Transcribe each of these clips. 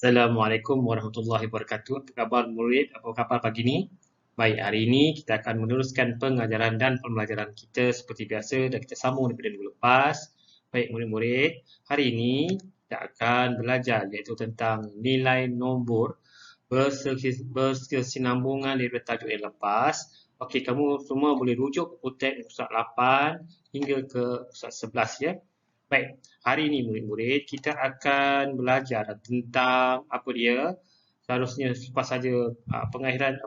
Assalamualaikum warahmatullahi wabarakatuh. Apa khabar murid? Apa khabar pagi ni? Baik, hari ini kita akan meneruskan pengajaran dan pembelajaran kita seperti biasa dan kita sambung daripada minggu lepas. Baik, murid-murid, hari ini kita akan belajar iaitu tentang nilai nombor berkesinambungan daripada tajuk yang lepas. Okey, kamu semua boleh rujuk ke teks Ustaz 8 hingga ke Ustaz 11 ya. Baik, hari ini murid-murid kita akan belajar tentang apa dia. Seharusnya selepas saja pengakhiran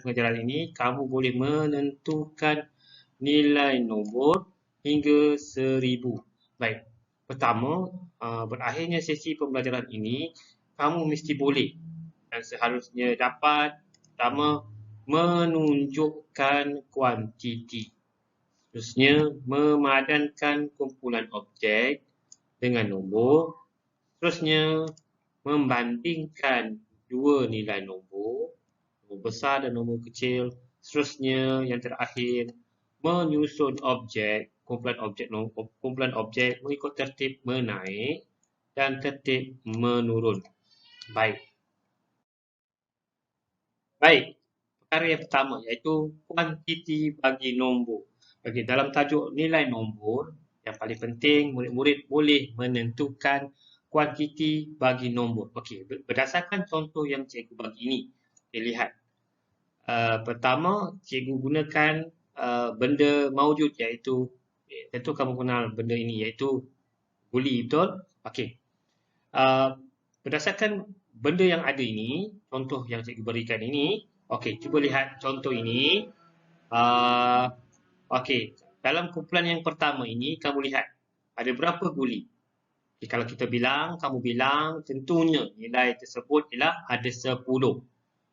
pengajaran ini, kamu boleh menentukan nilai nombor hingga 1000. Baik, pertama, berakhirnya sesi pembelajaran ini, kamu mesti boleh dan seharusnya dapat pertama menunjukkan kuantiti. Seterusnya, memadankan kumpulan objek dengan nombor. Seterusnya, membandingkan dua nilai nombor besar dan nombor kecil. Seterusnya, yang terakhir, menyusun kumpulan objek mengikut tertib menaik dan tertib menurun. Baik. Perkara yang pertama iaitu kuantiti bagi nombor. Okey, dalam tajuk nilai nombor, yang paling penting murid-murid boleh menentukan kuantiti bagi nombor. Okey, berdasarkan contoh yang cikgu bagi ini, kita lihat. Pertama, cikgu gunakan benda maujud iaitu, tentu kamu kenal benda ini iaitu guli, betul? Okey. Berdasarkan benda yang ada ini, contoh yang cikgu berikan ini, okey, cuba lihat contoh ini. Okey, dalam kumpulan yang pertama ini, kamu lihat ada berapa guli? Okay, kalau kita bilang, kamu bilang tentunya nilai tersebut ialah ada 10.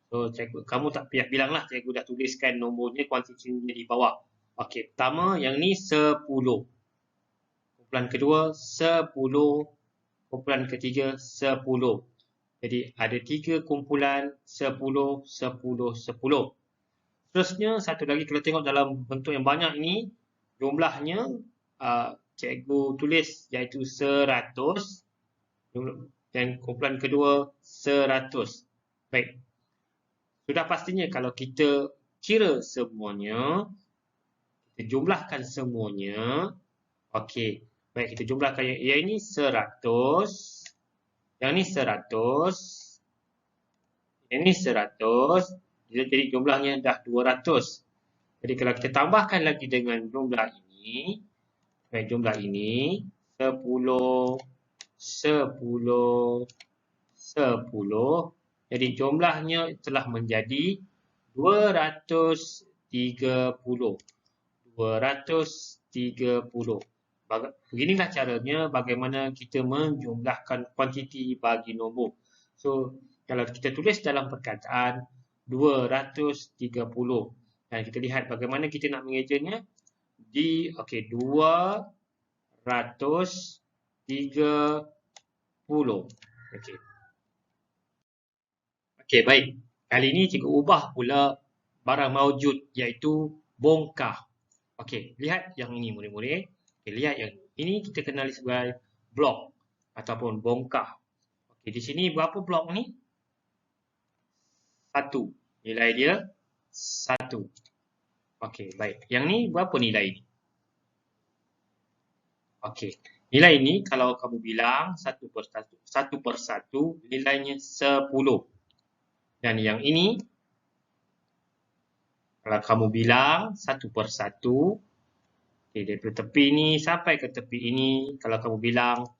So, cikgu, kamu tak payah bilang lah, cikgu dah tuliskan nombornya, kuantitinya di bawah. Okey, pertama yang ni 10. Kumpulan kedua 10. Kumpulan ketiga 10. Jadi ada 3 kumpulan 10, 10, 10. Seterusnya, satu lagi kalau tengok dalam bentuk yang banyak ini, jumlahnya cikgu tulis iaitu 100 dan kumpulan kedua 100. Baik. Sudah pastinya kalau kita kira semuanya, kita jumlahkan semuanya. Okey. Baik, kita jumlahkan yang ini 100. Yang ni 100. Yang ni 100. Jadi jumlahnya dah 200. Jadi kalau kita tambahkan lagi dengan jumlah ini, baik, jumlah ini 10, 10, 10. Jadi jumlahnya telah menjadi 230. 230. Beginilah caranya bagaimana kita menjumlahkan kuantiti bagi nombor. So, kalau kita tulis dalam perkataan 230. Dan kita lihat bagaimana kita nak mengejanya. Okey, 230. Okey. Okey, baik. Kali ini cikgu ubah pula barang maujud iaitu bongkah. Okey, lihat yang ini murid-murid. Okey, lihat yang ini kita kenali sebagai blok ataupun bongkah. Okey, di sini berapa blok ni? 1. Nilai dia 1. Okey, baik. Yang ni berapa nilai ni? Okey, nilai ini kalau kamu bilang satu per satu, nilainya 10. Dan yang ini, kalau kamu bilang 1 per 1, okay, daripada tepi ini sampai ke tepi ini, kalau kamu bilang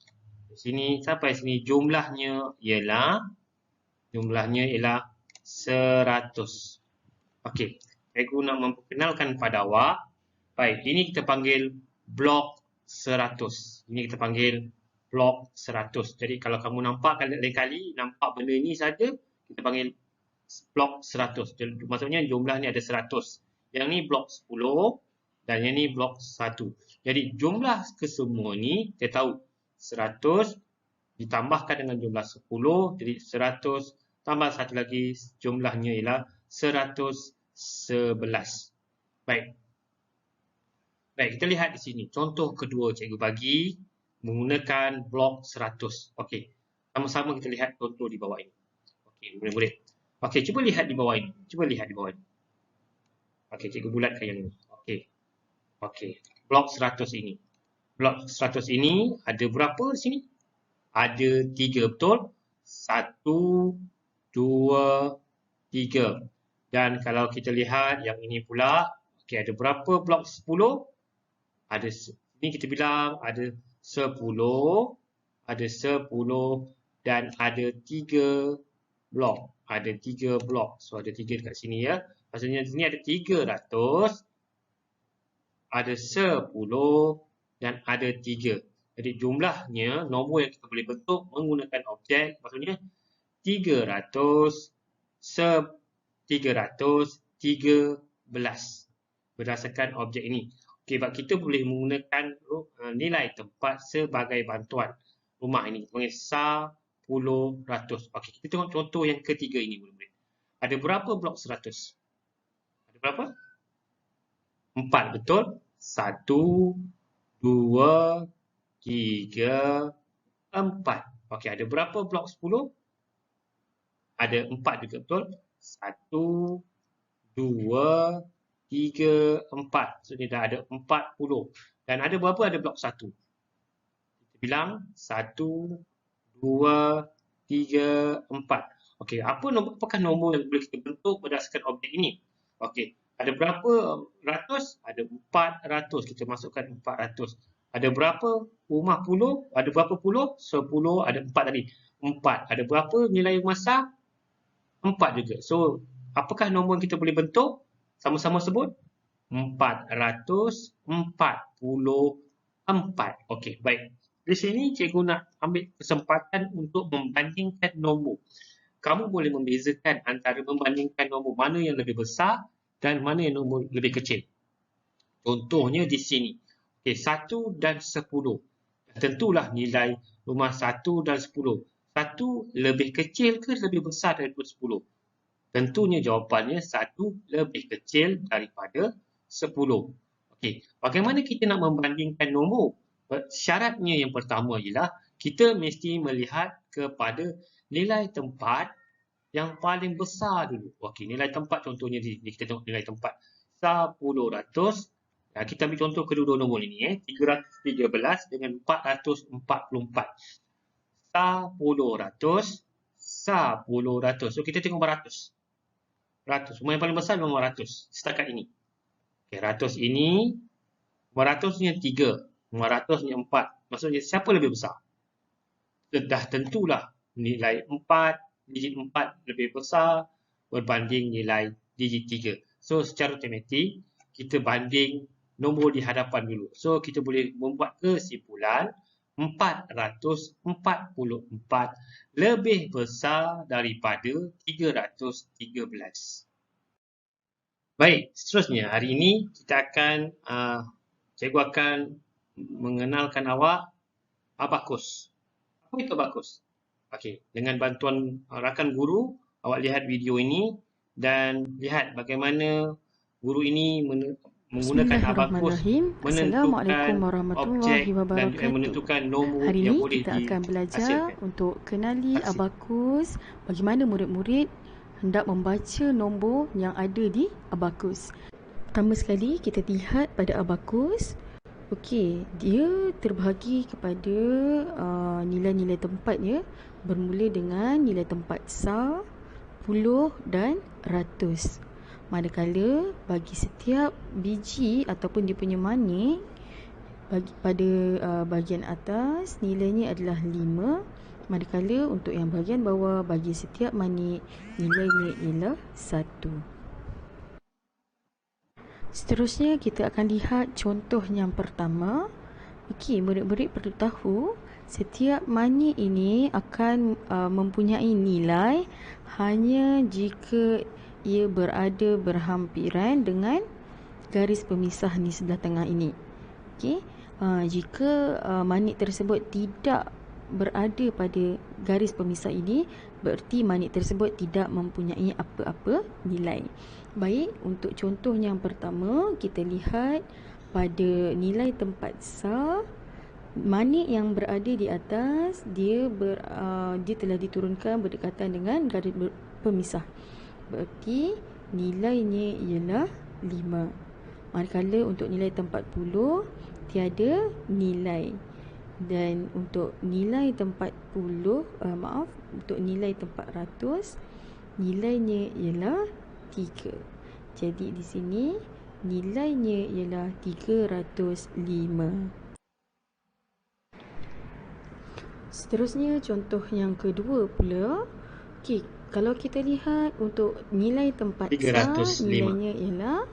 di sini sampai sini jumlahnya ialah 100. Okey, cikgu nak memperkenalkan pada awak. Baik, ini kita panggil blok 100. Ini kita panggil blok 100. Jadi kalau kamu nampak kali-kali nampak benda ini saja, kita panggil blok 100. Jadi, maksudnya jumlahnya ada 100. Yang ni blok 10 dan yang ni blok 1. Jadi jumlah kesemua ni kita tahu 100 ditambahkan dengan jumlah 10, jadi 100 tambah satu lagi jumlahnya ialah 111. Baik. Baik, kita lihat di sini. Contoh kedua cikgu bagi menggunakan blok 100. Okey. Sama-sama kita lihat contoh di bawah ini. Okey, murid-murid. Okey, cuba lihat di bawah ini. Cuba lihat di bawah ini. Okey, cikgu bulatkan yang ini. Okey. Okey. Blok 100 ini. Blok 100 ini ada berapa di sini? Ada 3, betul? 1, 2, 3. Dan kalau kita lihat yang ini pula, okey, ada berapa blok 10? Ada, ini kita bilang ada 10, ada 10 dan ada 3 blok. Ada 3 blok. So, ada 3 dekat sini ya. Maksudnya di sini ada 300, ada 10 dan ada 3. Jadi jumlahnya, nombor yang kita boleh bentuk menggunakan objek, maksudnya 300, 313 berdasarkan objek ini. Okey, sebab kita boleh menggunakan nilai tempat sebagai bantuan rumah ini. Panggil 10%. Okey, kita tengok contoh yang ketiga ini. Ada berapa blok 100? Ada berapa? 4, betul? 1, 2, 3, 4. Okey, ada berapa blok 10? Ada 4 juga, betul? 1, 2, 3, 4. So, dia dah ada 40. Dan ada berapa ada blok 1? Kita bilang 1, 2, 3, 4. Okey, apakah nombor yang boleh kita bentuk berdasarkan objek ini? Okey, ada berapa ratus? Ada 400. Kita masukkan 400. Ada berapa rumah puluh? Ada berapa puluh? 10, ada 4 tadi. 4. Ada berapa nilai masa? 4 juga. So, apakah nombor yang kita boleh bentuk? Sama-sama sebut. 444. Okey, baik. Di sini cikgu nak ambil kesempatan untuk membandingkan nombor. Kamu boleh membezakan antara membandingkan nombor mana yang lebih besar dan mana yang nombor lebih kecil. Contohnya di sini. Okey, 1 dan 10. Tentulah nilai rumah 1 dan 10. 1 lebih kecil ke lebih besar daripada 10? Tentunya jawapannya 1 lebih kecil daripada 10. Okey, bagaimana kita nak membandingkan nombor? Syaratnya yang pertama ialah kita mesti melihat kepada nilai tempat yang paling besar dulu. Okey, nilai tempat contohnya di kita tengok nilai tempat 10%. Kita ambil contoh kedua-dua nombor ini 313 dengan 444. 10%. So kita tengok beratus. Rumah yang paling besar memang 100 setakat ini. Okey, 100 ini 100-nya 3, 100-nya 4. Maksudnya siapa lebih besar? Dah tentulah nilai 4, digit 4 lebih besar berbanding nilai digit 3. So secara otomatik kita banding nombor di hadapan dulu. So kita boleh membuat kesimpulan 444 lebih besar daripada 313. Baik, seterusnya hari ini kita akan cikgu akan mengenalkan awak abakus. Apa itu abakus? Okey, dengan bantuan rakan guru, awak lihat video ini dan lihat bagaimana guru ini menggunakan abakus menentukan objek dan menentukan nombor hari yang ini boleh kita akan belajar untuk kenali abakus, bagaimana murid-murid hendak membaca nombor yang ada di abakus. Pertama sekali kita lihat pada abakus. Okey, dia terbahagi kepada nilai-nilai tempatnya bermula dengan nilai tempat sah, puluh dan ratus. Manakala bagi setiap biji ataupun dia punya manik pada bahagian atas nilainya adalah 5. Manakala untuk yang bahagian bawah bagi setiap manik nilainya ialah 1. Seterusnya kita akan lihat contoh yang pertama. Okey, murid-murid perlu tahu setiap manik ini akan mempunyai nilai hanya jika ia berada berhampiran dengan garis pemisah di sebelah tengah ini. Okey, jika manik tersebut tidak berada pada garis pemisah ini, berarti manik tersebut tidak mempunyai apa-apa nilai. Baik, untuk contoh yang pertama, kita lihat pada nilai tempat sah Manik yang berada di atas dia telah diturunkan berdekatan dengan garis pemisah. Berarti nilainya ialah 5. Manakala untuk nilai tempat 40 tiada nilai. Dan untuk nilai tempat 10, untuk nilai tempat 100 nilainya ialah 3. Jadi di sini nilainya ialah 305. Seterusnya contoh yang kedua pula. Okey, kalau kita lihat untuk nilai tempat sah 305. nilainya ialah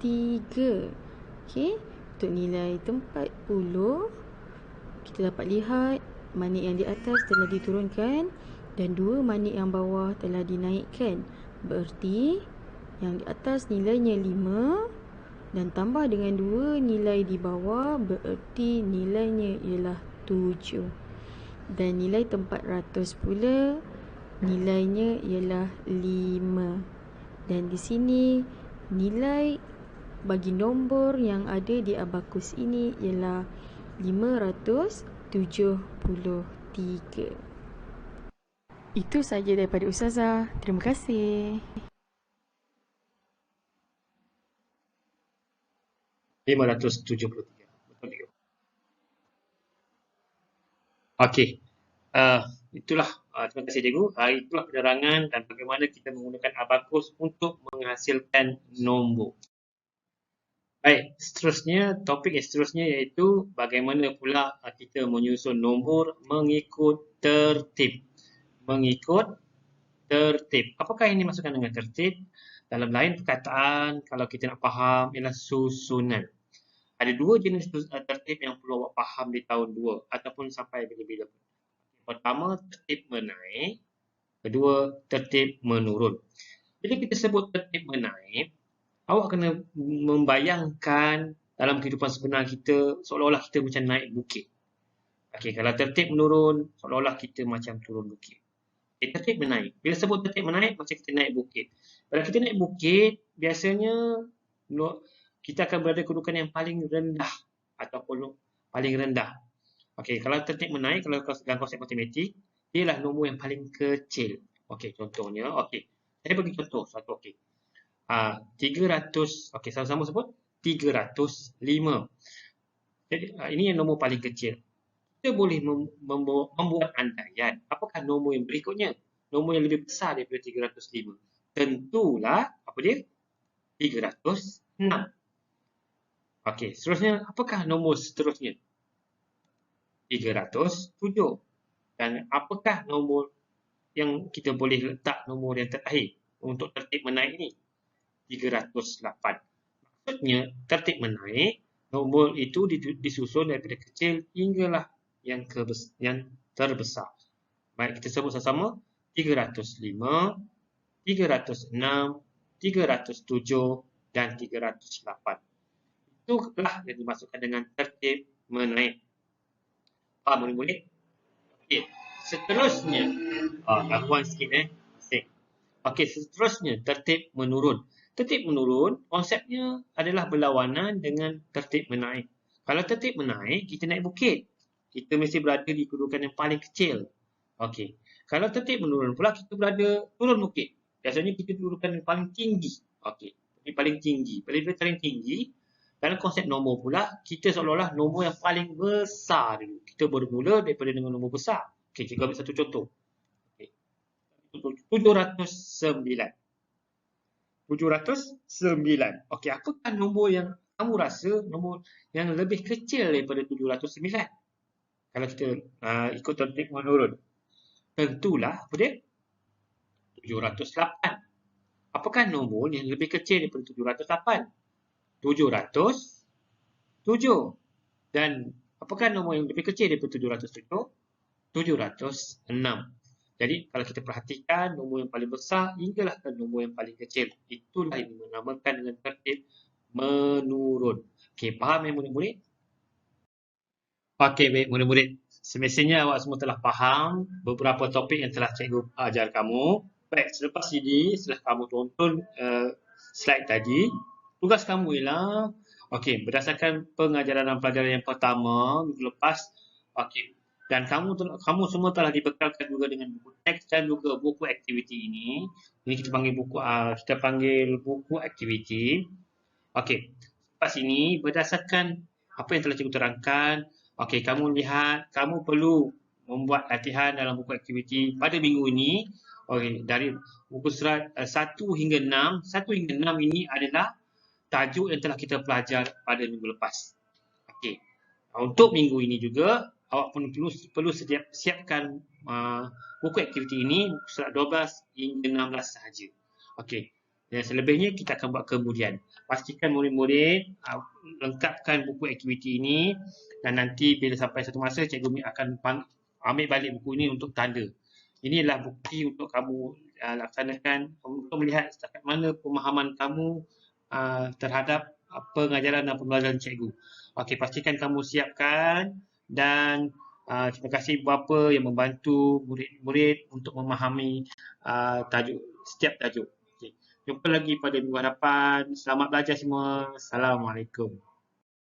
3. Okey, untuk nilai tempat 10 kita dapat lihat manik yang di atas telah diturunkan dan 2 manik yang bawah telah dinaikkan. Berarti yang di atas nilainya 5 dan tambah dengan 2 nilai di bawah, berarti nilainya ialah 7. Dan nilai tempat ratus pula nilainya ialah 5. Dan di sini nilai bagi nombor yang ada di abakus ini ialah 573. Itu saja daripada Ustazah. Terima kasih. 573. Betul juga. Okey. Itulah, terima kasih cikgu. Itulah penerangan dan bagaimana kita menggunakan abakus untuk menghasilkan nombor. Baik, seterusnya, topik yang seterusnya iaitu bagaimana pula kita menyusun nombor mengikut tertib. Mengikut tertib. Apakah ini dimaksudkan dengan tertib? Dalam lain perkataan, kalau kita nak faham, ialah susunan. Ada 2 jenis tertib yang perlu awak faham di tahun 2 ataupun sampai bila-bila. Pertama, tertib menaik. Kedua, tertib menurun. Bila kita sebut tertib menaik, awak kena membayangkan dalam kehidupan sebenar kita seolah-olah kita macam naik bukit. Okey, kalau tertib menurun, seolah-olah kita macam turun bukit. Okay, tertib menaik. Bila sebut tertib menaik, macam kita naik bukit. Kalau kita naik bukit, biasanya kita akan berada kedudukan yang paling rendah ataupun paling rendah. Okey, kalau tertib menaik, kalau dalam konsep matematik, dia lah nombor yang paling kecil. Okey, contohnya, okey. Saya bagi contoh satu, okey. 300, okey, sama-sama sebut 305. Jadi, ini yang nombor paling kecil. Kita boleh membuat andaian. Apakah nombor yang berikutnya? Nombor yang lebih besar daripada 305. Tentulah, apa dia? 306. Okey, seterusnya, apakah nombor seterusnya? 307. Dan apakah nombor yang kita boleh letak nombor yang terakhir untuk tertib menaik ini? 308. Maksudnya, tertib menaik, nombor itu disusun daripada kecil hinggalah yang terbesar. Baik, kita sebut sama-sama 305, 306, 307 dan 308. Itulah yang dimaksudkan dengan tertib menaik. Faham murid-murid? Okey, seterusnya, gangguan sikit Asik. Okey, seterusnya tertib menurun. Tertib menurun konsepnya adalah berlawanan dengan tertib menaik. Kalau tertib menaik, kita naik bukit. Kita mesti berada di kedudukan yang paling kecil. Okey. Kalau tertib menurun pula, kita berada turun bukit. Biasanya kita kedudukan yang paling tinggi. Okey. Yang paling tinggi. Bila paling tinggi, dalam konsep nombor pula, kita seolah-olah nombor yang paling besar dulu. Kita bermula daripada dengan nombor besar. Okey, cikgu ambil satu contoh. Okay. 709. 709. Okey, apakah nombor yang kamu rasa nombor yang lebih kecil daripada 709? Kalau kita ikut tertib menurun. Tentulah apa dia? 708. Apakah nombor yang lebih kecil daripada 708? 707. Dan apakah nombor yang lebih kecil daripada 707? 706. Jadi kalau kita perhatikan nombor yang paling besar hinggalah ke nombor yang paling kecil. Itulah yang dinamakan dengan tertib menurun. Okey, faham ya murid-murid? Okey, baik murid-murid. Semestinya awak semua telah faham beberapa topik yang telah cikgu ajar kamu. Baik, selepas ini, setelah kamu tonton slide tadi, tugas kamu ialah, okey, berdasarkan pengajaran dan pelajaran yang pertama minggu lepas, Okey. Dan kamu semua telah dibekalkan juga dengan buku teks dan juga buku aktiviti ini. Ini kita panggil buku aktiviti. Okey. Lepas ini berdasarkan apa yang telah cikgu terangkan, okey, kamu lihat kamu perlu membuat latihan dalam buku aktiviti pada minggu ini. Okey, dari buku surat 1 hingga 6. 1 hingga 6 ini adalah tajuk yang telah kita pelajar pada minggu lepas. Okey. Untuk minggu ini juga awak pun perlu siapkan buku aktiviti ini, buku surat 12 hingga 16 sahaja. Okey. Dan selebihnya kita akan buat kemudian. Pastikan murid-murid lengkapkan buku aktiviti ini dan nanti bila sampai satu masa cikgu akan ambil balik buku ini untuk tanda. Inilah bukti untuk kamu laksanakan untuk melihat setakat mana pemahaman kamu terhadap pengajaran dan pembelajaran cikgu. Okey, pastikan kamu siapkan dan terima kasih bapa yang membantu murid-murid untuk memahami setiap tajuk. Okay. Jumpa lagi pada minggu hadapan. Selamat belajar semua. Assalamualaikum.